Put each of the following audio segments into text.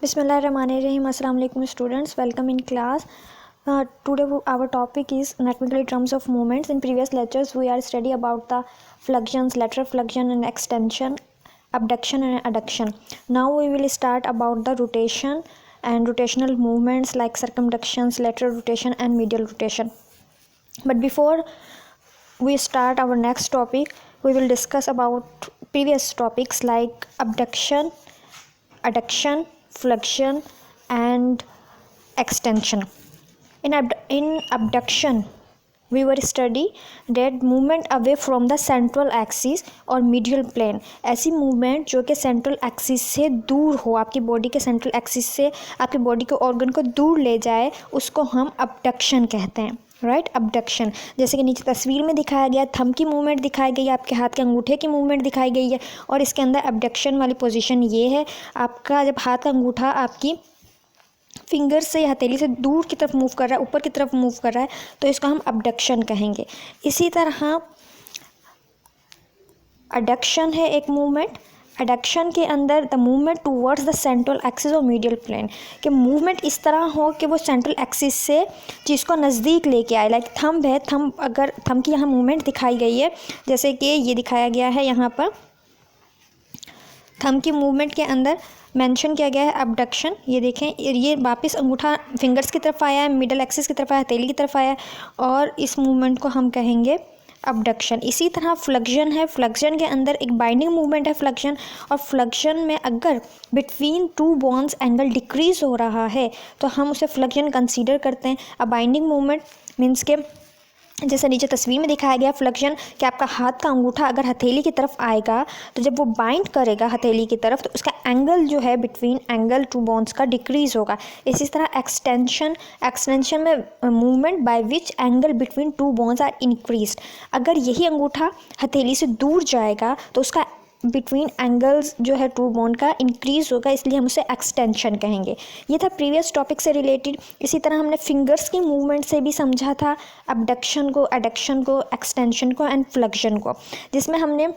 Bismillahirrahmanirrahim. Assalamu alaikum students. Welcome in class. Today our topic is technical terms of movements. In previous lectures we are study about the flexions, lateral flexion and extension, abduction and adduction. Now we will start about the rotation and rotational movements like circumductions, lateral rotation and medial rotation. But before we start our next topic, we will discuss about previous topics like abduction, adduction, flexion and extension. In abduction we were study that movement away from the central axis और medial plane. ऐसी movement जो कि central axis से दूर हो, आपकी body के central axis से आपकी body के organ को दूर ले जाए, उसको हम abduction कहते हैं. Right, abduction. जैसे कि नीचे तस्वीर में दिखाया गया, थंब की मूवमेंट दिखाई गई है, आपके हाथ के अंगूठे की मूवमेंट दिखाई गई है और इसके अंदर abduction वाली पोजीशन ये है, आपका जब हाथ का अंगूठा आपकी फिंगर से या हथेली से दूर की तरफ मूव कर रहा है, ऊपर की तरफ मूव कर रहा है, तो इसको हम abduction कहेंगे. इसी तरह adduction है एक मूवमेंट. एडक्शन के अंदर the movement towards the central axis और मीडियल प्लेन, कि मूवमेंट इस तरह हो कि वो सेंट्रल एक्सिस से चीज़ को नज़दीक लेके आए. लाइक थंब है, थंब अगर थंब की यहाँ मूवमेंट दिखाई गई है, जैसे कि ये दिखाया गया है यहाँ पर, थंब की मूवमेंट के अंदर मेंशन किया गया है abduction. ये देखें, ये वापस अंगूठा फिंगर्स की तरफ आया है, मिडल एक्सिस की तरफ आया, हथेली की तरफ आया है और इस मूवमेंट को हम कहेंगे abduction. इसी तरह फ्लेक्शन है, फ्लेक्शन के अंदर एक बाइंडिंग मूवमेंट है फ्लेक्शन, और फ्लेक्शन में अगर between two bones angle decrease हो रहा है तो हम उसे फ्लेक्शन कंसीडर करते हैं. अ बाइंडिंग मूवमेंट मीन्स के जैसे नीचे तस्वीर में दिखाया गया फ्लेक्शन, कि आपका हाथ का अंगूठा अगर हथेली की तरफ आएगा तो जब वो बाइंड करेगा हथेली की तरफ तो उसका एंगल जो है बिटवीन एंगल टू बोन्स का डिक्रीज होगा. इसी तरह एक्सटेंशन, एक्सटेंशन में movement by which angle between two bones are increased. अगर यही अंगूठा हथेली से दूर जाएगा तो उसका बिटवीन एंगल्स जो है टू बोन का इंक्रीज होगा, इसलिए हम उसे एक्सटेंशन कहेंगे. ये था प्रीवियस टॉपिक से रिलेटेड. इसी तरह हमने फिंगर्स की मूवमेंट से भी समझा था abduction को, adduction को, एक्सटेंशन को एंड फ्लेक्शन को, जिसमें हमने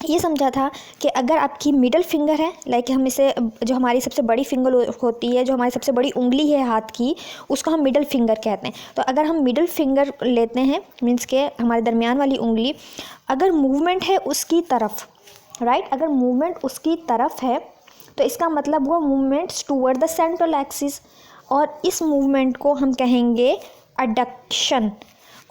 ये समझा था कि अगर आपकी मिडल फिंगर है, लाइक हम इसे जो हमारी सबसे बड़ी फिंगर होती है, जो हमारी सबसे बड़ी उंगली है हाथ की, उसको हम मिडल फिंगर कहते हैं. तो अगर हम मिडल फिंगर लेते हैं मीन्स के हमारे दरमियान वाली उंगली, अगर मूवमेंट है उसकी तरफ, राइट, अगर मूवमेंट उसकी तरफ है तो इसका मतलब हुआ movements toward the central axis, और इस मूवमेंट को हम कहेंगे अडक्शन.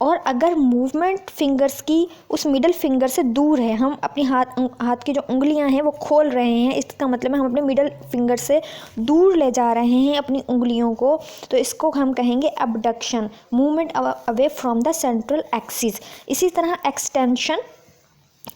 और अगर मूवमेंट फिंगर्स की उस मिडल फिंगर से दूर है, हम अपनी हाथ की जो उंगलियां हैं वो खोल रहे हैं, इसका मतलब है हम अपने मिडल फिंगर से दूर ले जा रहे हैं अपनी उंगलियों को, तो इसको हम कहेंगे abduction, movement away from the central axis. इसी तरह extension,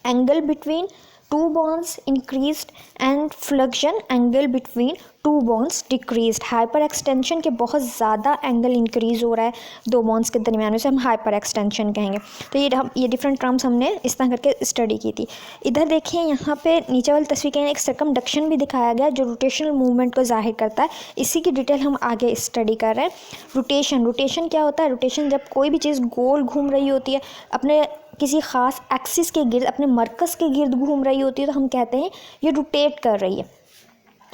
angle between two bones increased and flexion, angle between two bones decreased. Hyper extension के बहुत ज़्यादा एंगल इंक्रीज हो रहा है दो बोन्स के दरमियान, उसे हम हाइपर एक्सटेंशन कहेंगे. तो ये डिफरेंट टर्म्स हमने इस तरह करके स्टडी की थी. इधर देखिए, यहाँ पे नीचे वाली तस्वीर के एक सर्कमडक्शन भी दिखाया गया जो रोटेशनल मूवमेंट को जाहिर करता है. इसी की डिटेल हम आगे स्टडी कर रहे हैं. रोटेशन क्या होता है? रोटेशन जब कोई भी चीज़ गोल घूम रही होती है, अपने किसी ख़ास एक्सिस के गिर्द, अपने मरकज़ के गिर्द घूम रही होती है, तो हम कहते हैं ये रोटेट कर रही है.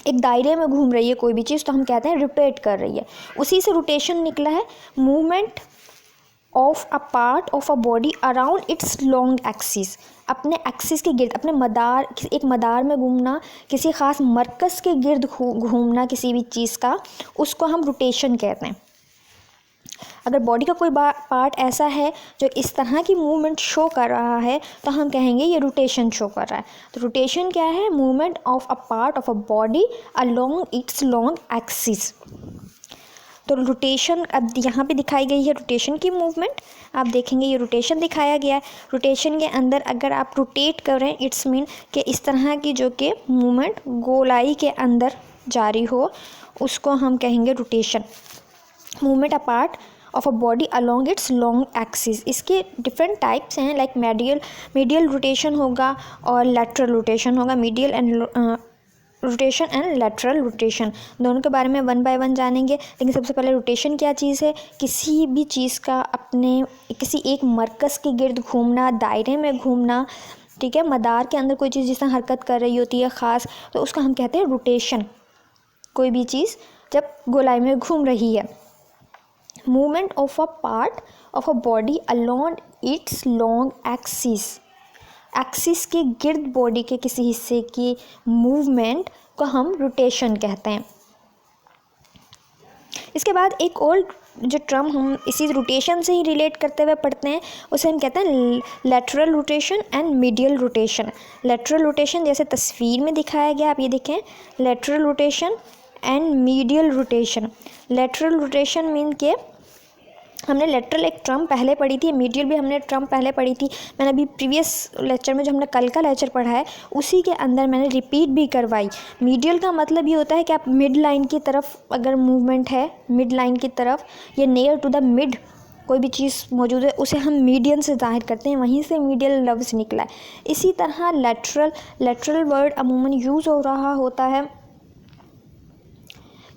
एक दायरे में घूम रही है कोई भी चीज़ तो हम कहते हैं रोटेट कर रही है. उसी से रोटेशन निकला है, movement of a part of a body around its long axis. अपने एक्सिस के गिर्द, अपने मदार, एक मदार में घूमना, किसी ख़ास मरकज़ के गिर्द घूमना किसी भी चीज़ का, उसको हम रोटेशन कहते हैं. अगर बॉडी का कोई पार्ट ऐसा है जो इस तरह की मूवमेंट शो कर रहा है तो हम कहेंगे ये रोटेशन शो कर रहा है. तो रोटेशन क्या है? Movement of a part of a body along it's long axis. तो रोटेशन अब यहाँ पे दिखाई गई है रोटेशन की मूवमेंट, आप देखेंगे ये रोटेशन दिखाया गया है. रोटेशन के अंदर अगर आप रोटेट कर रहे हैं, इट्स मीन कि इस तरह की जो कि मूवमेंट गोलाई के अंदर जारी हो, उसको हम कहेंगे rotation. Movement a part of a body along it's long axis. इसके डिफरेंट टाइप्स हैं, लाइक मीडियल रोटेशन होगा और लैटरल रोटेशन होगा. Medial and rotation and lateral rotation, दोनों के बारे में वन बाय वन जानेंगे. लेकिन सबसे पहले रोटेशन क्या चीज़ है? किसी भी चीज़ का अपने किसी एक मरकज़ के गिर्द घूमना, दायरे में घूमना, ठीक है, मदार के अंदर कोई चीज़ जिस तरह हरकत कर रही होती है ख़ास, तो उसका हम कहते हैं रोटेशन. कोई भी चीज़ जब गोलाई में घूम रही है। Movement of a part of a body along it's long axis, axis के गिर्द बॉडी के किसी हिस्से की मूवमेंट को हम रोटेशन कहते हैं। इसके बाद एक और जो टर्म हम इसी रोटेशन से ही रिलेट करते हुए पढ़ते हैं उसे हम कहते हैं lateral rotation and medial rotation. Lateral rotation जैसे तस्वीर में दिखाया गया, आप ये देखें, lateral rotation and medial rotation. Lateral rotation mean के हमने लेटरल एक टर्म पहले पढ़ी थी, मीडियल भी हमने टर्म पहले पढ़ी थी। मैंने अभी प्रीवियस लेक्चर में जो हमने कल का लेक्चर पढ़ा है उसी के अंदर मैंने रिपीट भी करवाई। मीडियल का मतलब ये होता है कि आप मिड लाइन की तरफ अगर मूवमेंट है, मिड लाइन की तरफ या नियर टू द मिड कोई भी चीज़ मौजूद है उसे हम मीडियन से जाहिर करते हैं, वहीं से मीडियल लफ्ज़ निकला है। इसी तरह लेटरल वर्ड अमूमन यूज़ हो रहा होता है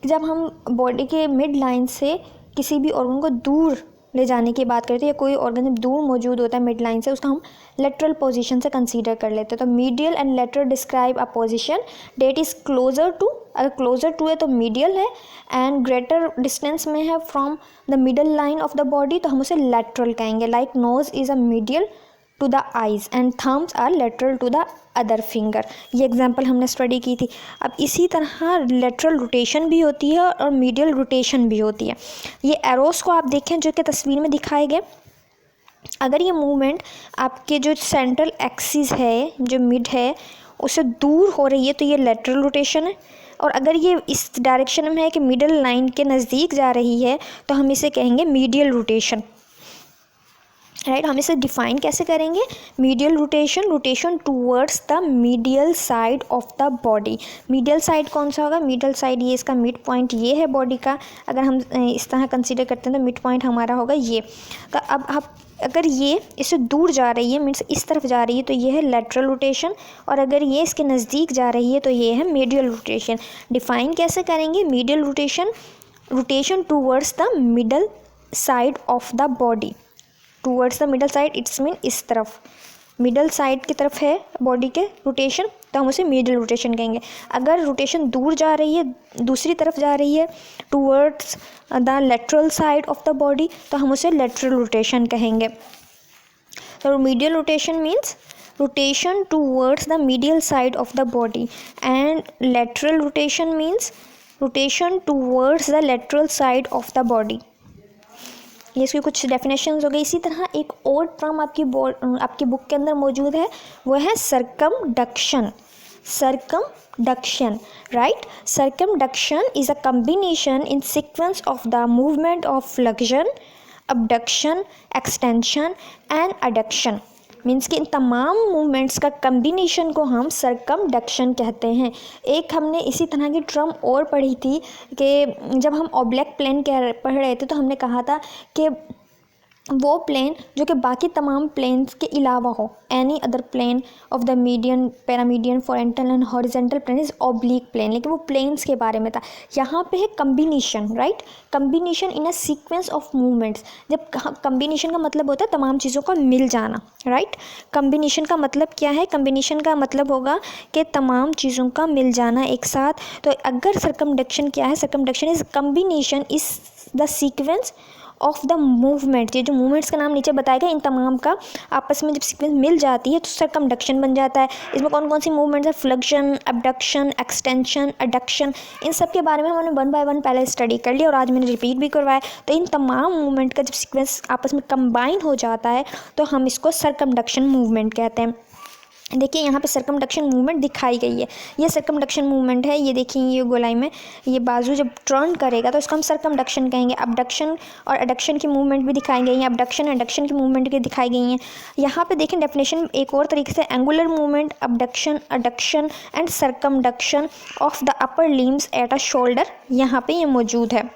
जब हम बॉडी के मिड लाइन से किसी भी ऑर्गन को दूर ले जाने की बात करते हैं, या कोई ऑर्गन जब दूर मौजूद होता है मिड लाइन से, उसका हम लेटरल पोजीशन से कंसीडर कर लेते हैं। तो medial and lateral describe a position that is closer to, अगर क्लोजर टू है तो मीडियल है, एंड ग्रेटर डिस्टेंस में है from the middle line of the body तो हम उसे लेटरल कहेंगे। Like nose is a medial to the eyes and thumbs are lateral to the other finger. ये एग्जाम्पल हमने स्टडी की थी। अब इसी तरह लेटरल रोटेशन भी होती है और मीडियल रोटेशन भी होती है। ये एरोस को आप देखें जो कि तस्वीर में दिखाए गए, अगर ये मूवमेंट आपके जो सेंट्रल एक्सिस है, जो मिड है, उससे दूर हो रही है तो ये लेटरल रोटेशन है, और अगर ये इस डायरेक्शन में है कि मिडल लाइन के नज़दीक जा रही है तो हम इसे कहेंगे मीडियल रोटेशन। राइट, हम इसे डिफाइन कैसे करेंगे? Medial rotation towards the medial side of the body. Medial side कौन सा होगा? मिडल साइड, ये इसका मिड पॉइंट ये है बॉडी का, अगर हम इस तरह कंसीडर करते हैं तो मिड पॉइंट हमारा होगा ये। तो अब आप अगर ये इससे दूर जा रही है, मीन्स इस तरफ जा रही है, तो ये है लेटरल रोटेशन, और अगर ये इसके नज़दीक जा रही है तो ये है मीडियल रोटेशन। डिफाइन कैसे करेंगे? Medial rotation towards the middle side of the body. Towards the middle side it's mean इस तरफ, मिडल साइड की तरफ है बॉडी के रोटेशन तो हम उसे मिडल रोटेशन कहेंगे। अगर रोटेशन दूर जा रही है, दूसरी तरफ जा रही है, towards the lateral side of the body, तो हम उसे लेटरल रोटेशन कहेंगे। तो medial rotation means rotation towards the medial side of the body, and lateral rotation means rotation towards the lateral side of the body. ये इसकी कुछ definitions हो गई। इसी तरह एक और टर्म आपकी बुक के अंदर मौजूद है, वो है circumduction. Circumduction, right. Circumduction is a combination in sequence of the movement of flexion, abduction, extension and adduction. Means कि इन तमाम मूवमेंट्स का कम्बिनेशन को हम सर्कमडक्शन कहते हैं। एक हमने इसी तरह की टर्म और पढ़ी थी कि जब हम ऑब्लिक प्लेन पढ़ रहे थे तो हमने कहा था कि वो प्लेन जो कि बाकी तमाम प्लेन्स के अलावा हो, any other plane of the median, paramedian, frontal and horizontal plane is oblique plane, लेकिन वो प्लेन्स के बारे में था। यहाँ पे है combination, right. Combination in a sequence of movements. जब कम्बिनेशन का मतलब होता है तमाम चीज़ों का मिल जाना, राइट। कम्बिनेशन का मतलब क्या है? कम्बिनेशन का मतलब होगा कि तमाम चीज़ों का मिल जाना एक साथ। तो अगर सर्कमडक्शन क्या है? Circumduction is combination is the sequence of the movement. ये जो मूवमेंट्स का नाम नीचे बताया गया, इन तमाम का आपस में जब सीक्वेंस मिल जाती है तो सर्कमडक्शन बन जाता है। इसमें कौन कौन सी मूवमेंट्स है? Flexion, abduction, extension, adduction. इन सब के बारे में हमने 1 बाय 1 पहले स्टडी कर लिया और आज मैंने रिपीट भी करवाया। तो इन तमाम मूवमेंट का जब सीक्वेंस आपस में कंबाइन हो जाता है तो हम इसको सर्कमडक्शन मूवमेंट कहते हैं। देखिए यहाँ पे सर्कमडक्शन मूवमेंट दिखाई गई है। ये सर्कमडक्शन मूवमेंट है, ये देखिए ये गोलाई में ये बाजू जब टर्न करेगा तो इसको हम सर्कमडक्शन कहेंगे। अबडक्शन और एडक्शन की मूवमेंट भी दिखाई गई है, अबडक्शन एडक्शन की मूवमेंट भी दिखाई गई हैं। यहाँ पे देखें डेफिनेशन एक और तरीके से, angular movement, abduction, adduction and circumduction of the upper limbs at a shoulder, यहाँ पे ये मौजूद है।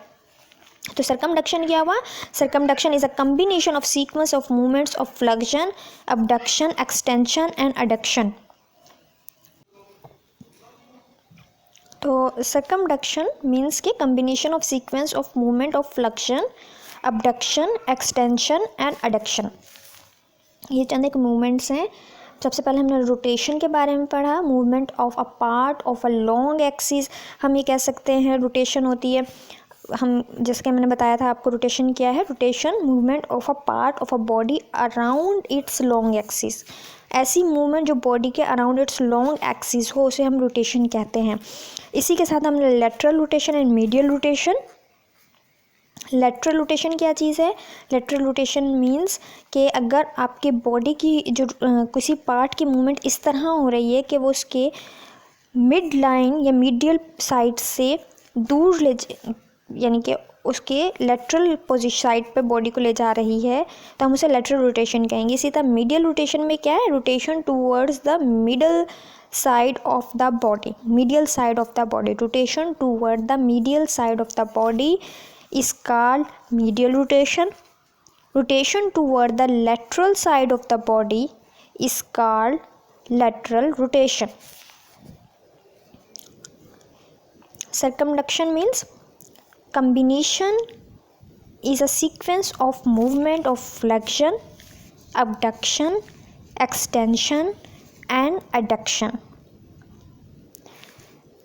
तो सर्कमडक्शन क्या हुआ? Circumduction is a combination of sequence of movements of flexion, abduction, extension and adduction. तो सर्कमडक्शन मीन्स के combination of sequence of movement of flexion, abduction, extension and adduction. ये चंद एक मूवमेंट्स हैं सबसे पहले हमने रोटेशन के बारे में पढ़ा, movement of a part of a long axis, हम ये कह सकते हैं रोटेशन होती है। हम जिसके मैंने बताया था आपको रोटेशन क्या है, rotation movement of a part of a body around its long axis. ऐसी मूवमेंट जो बॉडी के अराउंड इट्स लॉन्ग एक्सिस हो उसे हम रोटेशन कहते हैं। इसी के साथ हमने lateral rotation and medial rotation. Lateral rotation क्या चीज़ है? लेटरल रोटेशन मीन्स कि अगर आपके बॉडी की जो किसी पार्ट की मूवमेंट इस तरह हो रही है कि वो उसके मिड लाइन या मीडियल साइड से दूर ले यानी कि उसके लेटरल पोजिशन साइड पे बॉडी को ले जा रही है, तो हम उसे लेटरल रोटेशन कहेंगे। इसी तरह मीडियल रोटेशन में क्या है? Rotation towards the middle side of the body, medial side of the body, rotation toward the medial side of the body is called medial rotation. Rotation toward the lateral side of the body is called lateral rotation. Circumduction means combination is a sequence of movement of flexion, abduction, extension and adduction.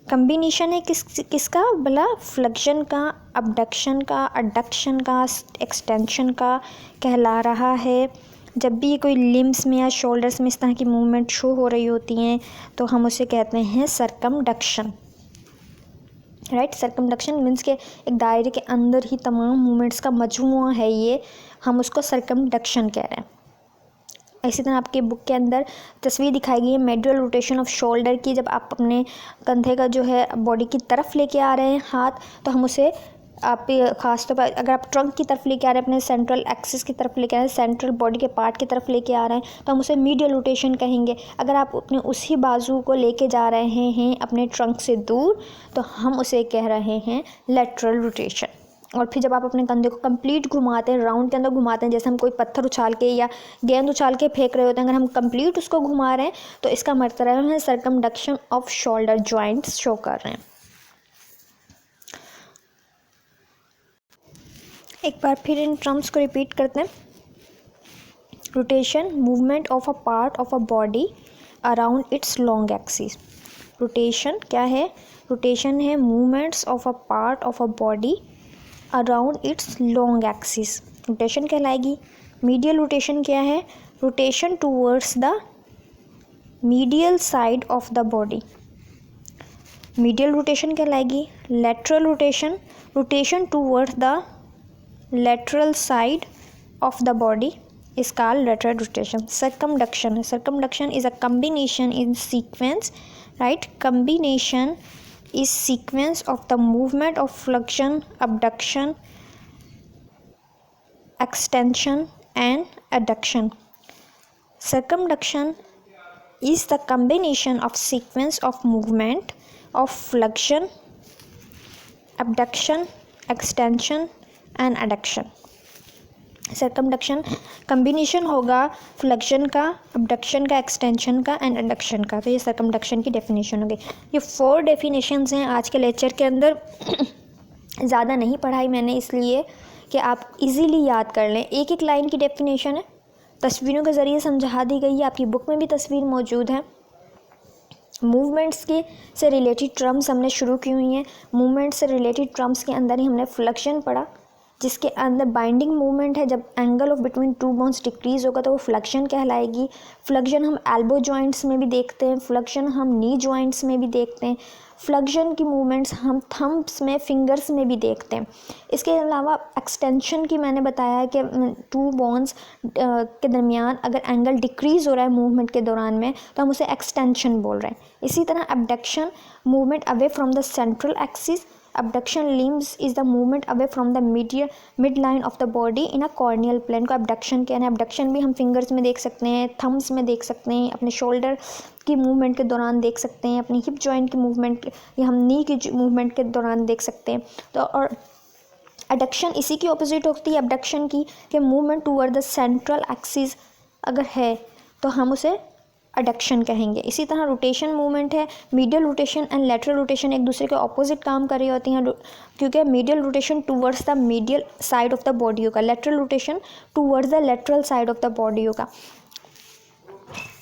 Combination है किसका भला? Flexion का, abduction का, adduction का, extension का कहला रहा है। जब भी कोई लिम्स में या शोल्डर्स में इस तरह की मूवमेंट शो हो रही होती हैं तो हम उसे कहते हैं सर्कमडक्शन, राइट। सर्कमडक्शन मीन्स के एक दायरे के अंदर ही तमाम मूवमेंट्स का मजमूआ है ये, हम उसको सर्कमडक्शन कह रहे हैं। इसी तरह आपके बुक के अंदर तस्वीर दिखाई गई है मेडियल रोटेशन ऑफ शोल्डर की। जब आप अपने कंधे का जो है बॉडी की तरफ लेके आ रहे हैं हाथ, तो हम उसे आप ख़ास तौर पर अगर आप ट्रंक की तरफ लेके आ रहे हैं, अपने सेंट्रल एक्सिस की तरफ लेके आ रहे हैं, सेंट्रल बॉडी के पार्ट की तरफ लेके आ रहे हैं, तो हम उसे मीडियल रोटेशन कहेंगे। अगर आप अपने उसी बाजू को लेके जा रहे हैं अपने ट्रंक से दूर, तो हम उसे कह रहे हैं लेटरल रोटेशन। और फिर जब आप अपने कंधे को कंप्लीट घुमाते हैं, राउंड के अंदर घुमाते हैं, जैसे हम कोई पत्थर उछाल के या गेंद उछाल के फेंक रहे होते हैं, अगर हम कंप्लीट उसको घुमा रहे हैं तो इसका मतलब है circumduction off shoulder joints show कर रहे हैं। एक बार फिर इन टर्म्स को रिपीट करते हैं। Rotation, movement of a part of a body around its long axis. Rotation क्या है? रोटेशन है movements of a part of a body around its long axis, rotation कहलाएगी। मीडियल रोटेशन क्या है? Rotation towards the medial side of the body, medial rotation कहलाएगी। Lateral rotation, rotation towards the lateral side of the body is called lateral rotation. Circumduction, circumduction is a combination in sequence, right? Combination is sequence of the movement of flexion, abduction, extension and adduction. Circumduction is the combination of sequence of movement of flexion, abduction, extension and adduction. Circumduction combination होगा flexion का, abduction का, extension का and adduction का। तो ये circumduction की definition हो गई। ये 4 डेफिनेशंस हैं आज के लेक्चर के अंदर। ज़्यादा नहीं पढ़ाई मैंने इसलिए कि आप इजीली याद कर लें। एक एक लाइन की डेफिनेशन है, तस्वीरों के ज़रिए समझा दी गई है, आपकी बुक में भी तस्वीर मौजूद है। मूवमेंट्स के से रिलेटेड टर्म्स हमने शुरू की हुई हैं। मूवमेंट से रिलेटेड टर्म्स के अंदर ही हमने फ्लेक्शन पढ़ा, जिसके अंदर बाइंडिंग मूवमेंट है। जब angle of between 2 bones decrease होगा तो वो फ्लेक्शन कहलाएगी। फ्लेक्शन हम एल्बो जॉइंट्स में भी देखते हैं, फ्लेक्शन हम नी जॉइंट्स में भी देखते हैं, फ्लेक्शन की मूवमेंट्स हम थम्ब्स में, फिंगर्स में भी देखते हैं। इसके अलावा एक्सटेंशन की मैंने बताया है कि 2 बोन्स के दरमियान अगर एंगल डिक्रीज़ हो रहा है मूवमेंट के दौरान में तो हम उसे एक्सटेंशन बोल रहे हैं। इसी तरह abduction, movement away from the central axis. Abduction limbs is the movement away from the midline of the body in a corneal plane को abduction कहते हैं। abduction भी हम फिंगर्स में देख सकते हैं, थम्स में देख सकते हैं, अपने शोल्डर की मूवमेंट के दौरान देख सकते हैं, अपनी हिप जॉइंट की मूवमेंट या हम नी की मूवमेंट के दौरान देख सकते हैं। तो और एडक्शन इसी की ऑपोजिट होती है abduction की, कि movement toward the central axis अगर है तो हम उसे एडक्शन कहेंगे। इसी तरह रोटेशन मूवमेंट है, medial rotation and lateral rotation एक दूसरे के ऑपोजिट काम कर रही होती हैं, क्योंकि medial rotation towards the medial side of the body होगा, lateral rotation towards the lateral side of the body होगा।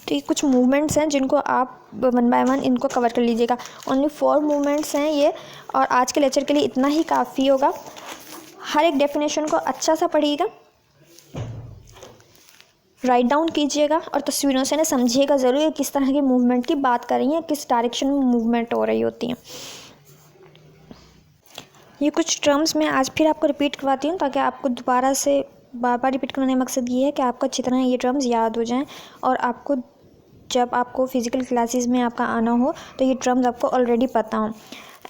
तो ये कुछ मूवमेंट्स हैं जिनको आप वन बाय वन इनको कवर कर लीजिएगा। ओनली 4 मूवमेंट्स हैं ये, और आज के लेक्चर के लिए इतना ही काफ़ी होगा। हर एक डेफिनेशन को अच्छा सा पढ़िएगा, राइट डाउन कीजिएगा और तस्वीरों से ना समझिएगा ज़रूर ये किस तरह की मूवमेंट की बात कर रही हैं, किस डायरेक्शन में मूवमेंट हो रही होती हैं। ये कुछ टर्म्स मैं आज फिर आपको रिपीट करवाती हूँ ताकि आपको दोबारा से बार बार रिपीट करने का मकसद ये है कि आपको अच्छी तरह ये टर्म्स याद हो जाएं, और आपको जब आपको फिज़िकल क्लासेस में आपका आना हो तो ये टर्म्स आपको ऑलरेडी पता हो।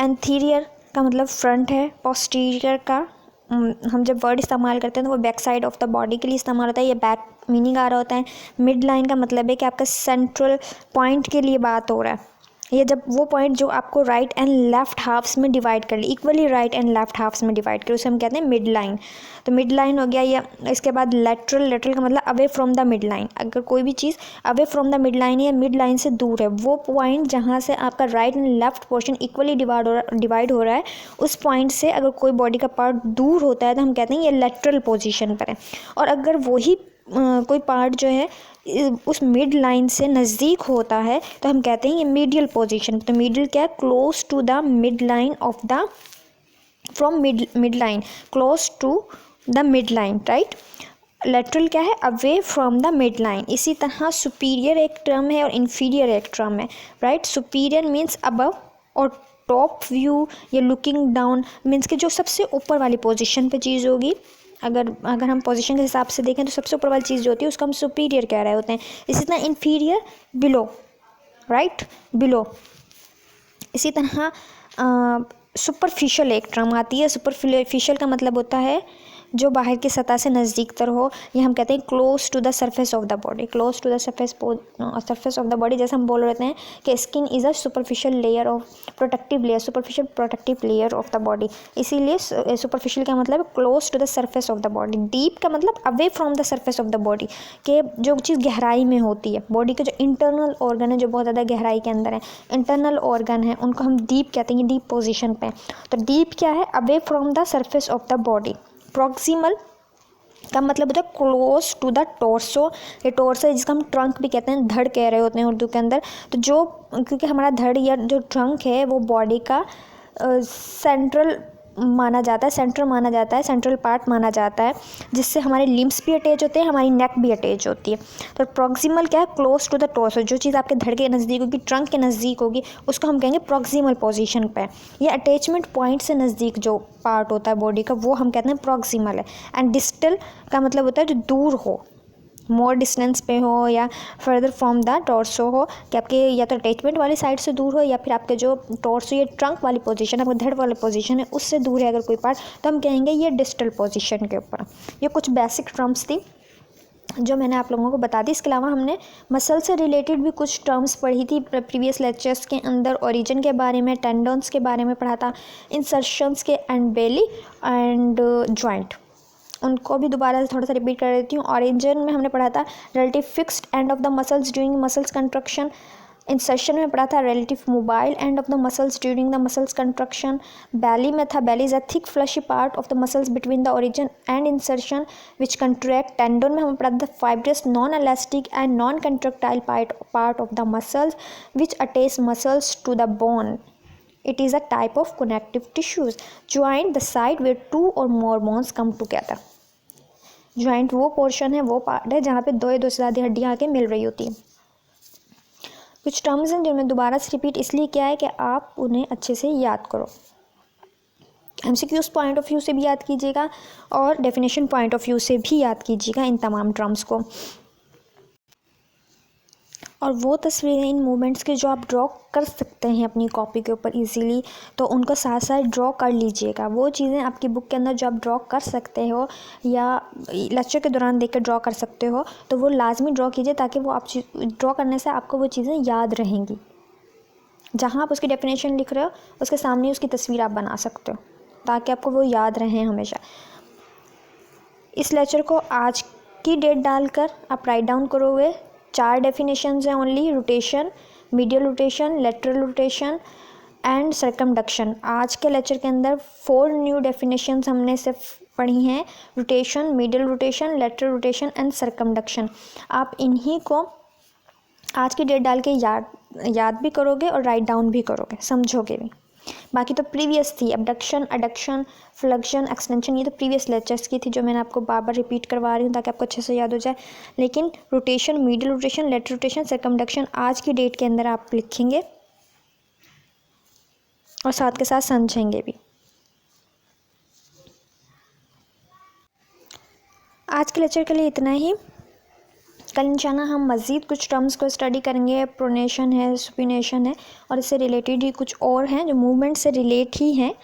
एंथीरियर का मतलब फ्रंट है, पोस्टीरियर का हम जब वर्ड इस्तेमाल करते हैं तो वो back side of the body के लिए इस्तेमाल होता है, ये बैक मीनिंग आ रहा होता है। मिड लाइन का मतलब है कि आपका सेंट्रल पॉइंट के लिए बात हो रहा है, ये जब वो पॉइंट जो आपको राइट एंड लेफ्ट हाफ्स में डिवाइड कर ली, equally right and left halves में डिवाइड कर, उसे हम कहते हैं मिड लाइन। तो मिड लाइन हो गया या इसके बाद लेटरल का मतलब away from the mid line. अगर कोई भी चीज़ away from the mid line है या मिड लाइन से दूर है, वो पॉइंट जहाँ से आपका right and left portion equally divide हो रहा है, उस पॉइंट से अगर कोई बॉडी का पार्ट दूर होता है तो हम कहते हैं ये लेटरल पोजिशन पर है। और अगर वही कोई पार्ट जो है उस मिड लाइन से नज़दीक होता है तो हम कहते हैं ये मीडियल पोजीशन। तो मीडियल क्या है? Close to the mid line of the, from mid line, close to the mid line, right. Lateral क्या है? Away from the mid line. इसी तरह सुपीरियर एक टर्म है और इन्फीरियर एक टर्म है, राइट। सुपीरियर मीन्स अबव और टॉप व्यू या लुकिंग डाउन मीन्स कि जो सबसे ऊपर वाली पोजीशन पे चीज़ होगी। अगर हम पोजीशन के हिसाब से देखें तो सबसे ऊपर वाली चीज़ जो होती है उसको हम सुपीरियर कह रहे होते हैं। इसी तरह इन्फीरियर बिलो, राइट, बिलो। इसी तरह सुपरफिशियल एक टर्म आती है। सुपरफिशियल का मतलब होता है जो बाहर की सतह से नज़दीक तर हो, ये हम कहते हैं close to the surface of the body, close to the surface of the body. जैसे हम बोल रहे हैं कि skin is a superficial layer of protective layer, superficial protective layer of the body. इसीलिए सुपरफिशियल का मतलब close to the surface of the body. Deep का मतलब away from the surface of the body, के जो चीज़ गहराई में होती है। बॉडी के जो इंटरनल ऑर्गन है जो बहुत ज़्यादा गहराई के अंदर है, इंटरनल ऑर्गन है, उनको हम डीप कहते हैं, डीप पोजिशन पे। तो डीप क्या है? Away from the surface of the body. Proximal का मतलब होता है क्लोज टू द टोर्सो। ये टोर्सो है जिसका हम ट्रंक भी कहते हैं, धड़ कह रहे होते हैं उर्दू के अंदर। तो जो, क्योंकि हमारा धड़ या जो ट्रंक है वो बॉडी का सेंट्रल माना जाता है, सेंट्रल पार्ट माना जाता है, जिससे हमारे लिम्स भी अटैच होते हैं, हमारी नेक भी अटैच होती है। तो प्रॉक्सिमल क्या है? Close to the torso. जो चीज़ आपके धड़ के नज़दीक होगी, ट्रंक के नज़दीक होगी, उसको हम कहेंगे प्रॉक्सिमल पोजीशन पे। ये अटैचमेंट पॉइंट से नज़दीक जो पार्ट होता है बॉडी का, वो हम कहते हैं प्रॉक्सिमल है। एंड डिस्टल का मतलब होता है जो दूर हो, मोर डिस्टेंस पे हो या फर्दर फ्रॉम द टॉर्सो हो, कि आपके या तो अटैचमेंट वाली साइड से दूर हो या फिर आपके जो टॉर्सो या ट्रंक वाली पोजीशन है, आपके धड़ वाली पोजीशन है, उससे दूर है अगर कोई पार्ट, तो हम कहेंगे ये डिस्टल पोजीशन के ऊपर। ये कुछ बेसिक टर्म्स थी जो मैंने आप लोगों को बता दी। इसके अलावा हमने मसल से रिलेटेड भी कुछ टर्म्स पढ़ी थी प्रीवियस लेक्चर्स के अंदर। ओरिजिन के बारे में, टेंडन्स के बारे में पढ़ा था, इंसर्शंस के एंड बेली एंड जॉइंट, उनको भी दोबारा से थोड़ा सा रिपीट कर देती हूँ। ओरिजिन में हमने पढ़ा था relative fixed end of the muscles during muscles contraction. Insertion में पढ़ा था relative mobile end of the muscles during the muscles contraction. Belly में था belly is a thick fleshy part of the muscles between the origin and insertion which contract. Tendon में हमें पढ़ा था fibrous non elastic and non contractile part of the muscles which attach muscles to the bone. It is a type of connective tissues. Joint the side where 2 or more bones come together. Joint वो portion है, वो part है जहाँ पे दो या दो से ज़्यादा हड्डियाँ आके मिल रही होती हैं। कुछ टर्म्स हैं जिनमें दोबारा से रिपीट इसलिए किया है कि आप उन्हें अच्छे से याद करो। MCQs पॉइंट ऑफ व्यू से भी याद कीजिएगा और डेफिनेशन पॉइंट ऑफ व्यू से भी याद कीजिएगा इन तमाम टर्म्स को। और वो तस्वीरें इन मूवमेंट्स की जो आप ड्रॉ कर सकते हैं अपनी कॉपी के ऊपर इजीली, तो उनको साथ साथ ड्रॉ कर लीजिएगा। वो चीज़ें आपकी बुक के अंदर जो आप ड्रॉ कर सकते हो या लेक्चर के दौरान देख कर ड्रॉ कर सकते हो, तो वो लाजमी ड्रॉ कीजिए ताकि वो आप ड्रॉ करने से आपको वो चीज़ें याद रहेंगी। जहाँ आप उसकी डेफिनेशन लिख रहे हो उसके सामने उसकी तस्वीर आप बना सकते हो ताकि आपको वो याद रहें हमेशा। इस लेक्चर को आज की डेट डालकर आप राइट डाउन करोगे। 4 डेफिनेशंस हैं only, rotation, medial rotation, lateral rotation and circumduction. आज के लेक्चर के अंदर 4 न्यू डेफिनेशंस हमने सिर्फ पढ़ी हैं, rotation, medial rotation, lateral rotation and circumduction. आप इन्हीं को आज की डेट डाल के याद भी करोगे और राइट डाउन भी करोगे, समझोगे भी। बाकी तो प्रीवियस थी, एबडक्शन, एडक्शन, फ्लक्शन, एक्सटेंशन, ये तो प्रीवियस लेक्चर्स की थी जो मैंने आपको बार बार रिपीट करवा रही हूँ ताकि आपको अच्छे से याद हो जाए। लेकिन rotation, medial rotation, lateral rotation, circumduction आज की डेट के अंदर आप लिखेंगे और साथ के साथ समझेंगे भी। आज के लेक्चर के लिए इतना ही। कल इंशाल्लाह हम मज़ीद कुछ टर्म्स को स्टडी करेंगे। प्रोनेशन है, सुपिनेशन है और इससे रिलेटेड ही कुछ और हैं जो मूवमेंट से रिलेट ही हैं,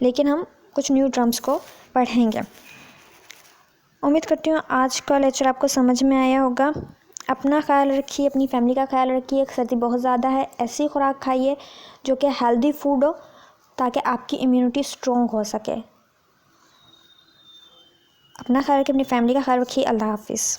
लेकिन हम कुछ न्यू टर्म्स को पढ़ेंगे। उम्मीद करती हूँ आज का लेक्चर आपको समझ में आया होगा। अपना ख्याल रखिए, अपनी फैमिली का ख्याल रखिए। सर्दी बहुत ज़्यादा है, ऐसी खुराक खाइए जो कि हेल्दी फूड हो ताकि आपकी इम्यूनिटी स्ट्रॉन्ग हो सके। अपना ख्याल रखिए, अपनी फैमिली का ख्याल रखिए। अल्लाह हाफिज़।